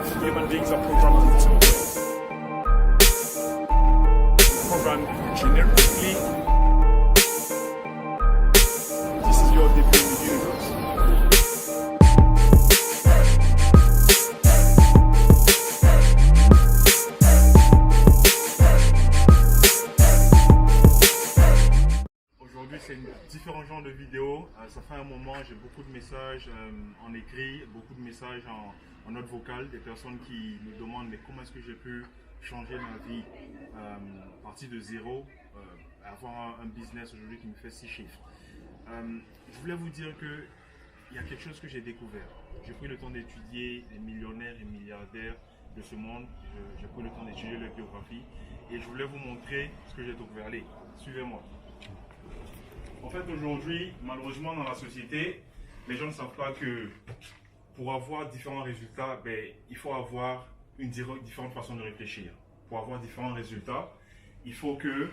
Human beings are programmed to program generically. This is your debut in the universe. Aujourd'hui, c'est différents genres de vidéos. Ça fait un moment, j'ai beaucoup de messages en écrit, beaucoup de messages en note vocale, des personnes qui me demandent mais comment est-ce que j'ai pu changer ma vie à partir de zéro, avoir un business aujourd'hui qui me fait 6 chiffres. Je voulais vous dire que il y a quelque chose que j'ai découvert. J'ai pris le temps d'étudier les millionnaires et milliardaires de ce monde. J'ai pris le temps d'étudier leur biographie et je voulais vous montrer ce que j'ai découvert. Allez, suivez-moi. En fait, aujourd'hui, malheureusement, dans la société, les gens ne savent pas que pour avoir différents résultats, il faut avoir une différente façon de réfléchir. Pour avoir différents résultats, il faut que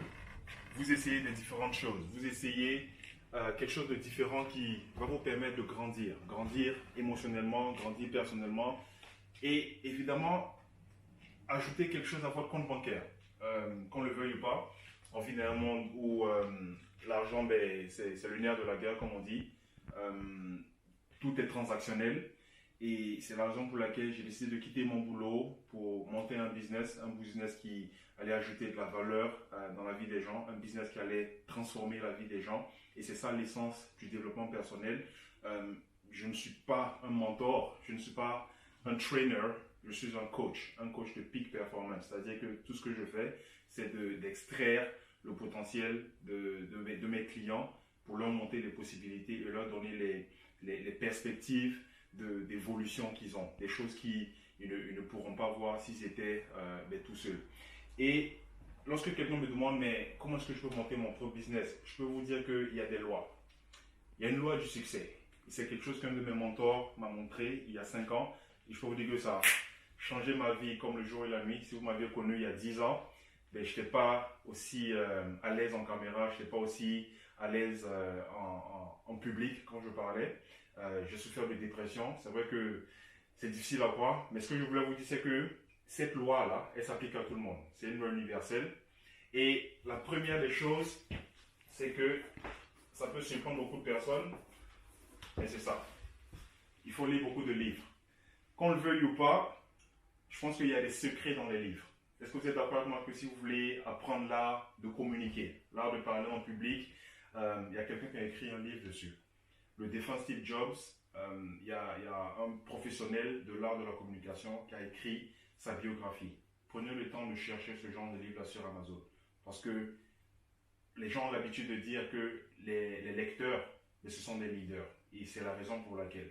vous essayez des différentes choses. Vous essayez quelque chose de différent qui va vous permettre de grandir. Grandir émotionnellement, grandir personnellement. Et évidemment, ajouter quelque chose à votre compte bancaire. Qu'on le veuille ou pas, on vit dans un monde où l'argent, c'est le nerf de la guerre, comme on dit. Tout est transactionnel. Et c'est la raison pour laquelle j'ai décidé de quitter mon boulot pour monter un business qui allait ajouter de la valeur dans la vie des gens, un business qui allait transformer la vie des gens. Et c'est ça l'essence du développement personnel. Je ne suis pas un mentor, je ne suis pas un trainer, je suis un coach de peak performance. C'est-à-dire que tout ce que je fais, c'est d'extraire le potentiel de mes clients pour leur montrer les possibilités et leur donner les perspectives d'évolution qu'ils ont, des choses qu'ils ne pourront pas voir s'ils étaient tout seuls. Et lorsque quelqu'un me demande mais comment est-ce que je peux monter mon propre business, je peux vous dire qu'il y a des lois. Il y a une loi du succès. C'est quelque chose qu'un de mes mentors m'a montré il y a 5 ans. Et je peux vous dire que ça a changé ma vie comme le jour et la nuit. Si vous m'aviez connu il y a 10 ans, je n'étais pas aussi à l'aise en caméra, je n'étais pas aussi à l'aise en public quand je parlais. J'ai souffert de dépression. C'est vrai que c'est difficile à croire, mais ce que je voulais vous dire, c'est que cette loi-là, elle s'applique à tout le monde. C'est une loi universelle. Et la première des choses, c'est que ça peut surprendre beaucoup de personnes, mais c'est ça. Il faut lire beaucoup de livres. Qu'on le veuille ou pas, je pense qu'il y a des secrets dans les livres. Est-ce que vous êtes d'accord avec moi que si vous voulez apprendre l'art de communiquer, l'art de parler en public, il y a quelqu'un qui a écrit un livre dessus. Le défunt Steve Jobs, il y a un professionnel de l'art de la communication qui a écrit sa biographie. Prenez le temps de chercher ce genre de livre sur Amazon. Parce que les gens ont l'habitude de dire que les lecteurs, ce sont des leaders. Et c'est la raison pour laquelle.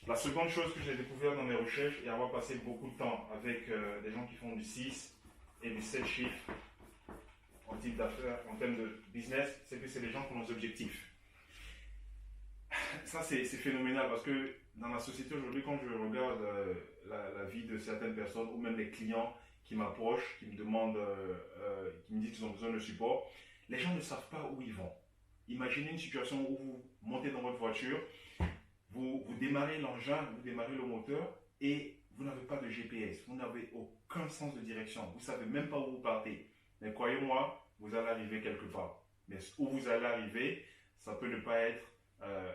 La seconde chose que j'ai découvert dans mes recherches et avoir passé beaucoup de temps avec des gens qui font du 6 et du 7 chiffres en type d'affaires, en termes de business, c'est que c'est des gens qui ont des objectifs. Ça, c'est phénoménal parce que dans la société aujourd'hui, quand je regarde la vie de certaines personnes ou même les clients qui m'approchent, qui me demandent, qui me disent qu'ils ont besoin de support, les gens ne savent pas où ils vont. Imaginez une situation où vous montez dans votre voiture, vous démarrez l'engin, vous démarrez le moteur et vous n'avez pas de GPS, vous n'avez aucun sens de direction, vous ne savez même pas où vous partez. Mais croyez-moi, vous allez arriver quelque part. Mais où vous allez arriver, ça peut ne pas être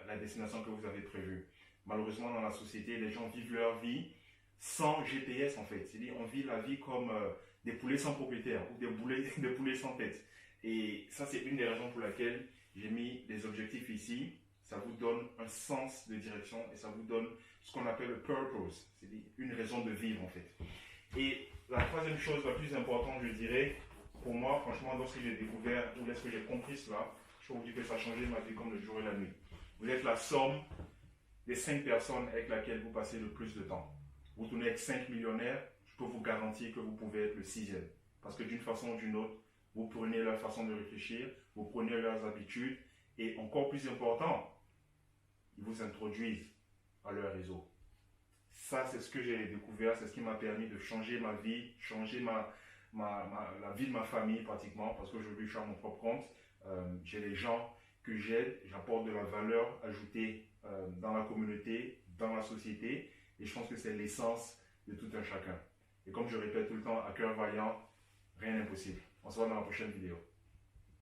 la destination que vous avez prévue. Malheureusement, dans la société, les gens vivent leur vie sans GPS en fait. C'est-à-dire, on vit la vie comme des poulets sans propriétaire ou des poulets sans tête. Et ça, c'est une des raisons pour laquelle j'ai mis des objectifs ici. Ça vous donne un sens de direction et ça vous donne ce qu'on appelle le purpose, c'est-à-dire une raison de vivre en fait. Et la troisième chose la plus importante, je dirais, pour moi, franchement, lorsque j'ai découvert ou lorsque j'ai compris cela, je peux vous dire que ça a changé ma vie comme le jour et la nuit. Vous êtes la somme des 5 personnes avec lesquelles vous passez le plus de temps. Vous tournez avec 5 millionnaires, je peux vous garantir que vous pouvez être le 6e. Parce que d'une façon ou d'une autre, vous prenez leur façon de réfléchir, vous prenez leurs habitudes et encore plus important, ils vous introduisent à leur réseau. Ça, c'est ce que j'ai découvert, c'est ce qui m'a permis de changer ma vie, changer la vie de ma famille pratiquement, parce qu'aujourd'hui, je suis à mon propre compte. J'ai des gens que j'aide, j'apporte de la valeur ajoutée dans la communauté, dans la société, et je pense que c'est l'essence de tout un chacun. Et comme je répète tout le temps, à cœur vaillant, rien n'est impossible. On se voit dans la prochaine vidéo.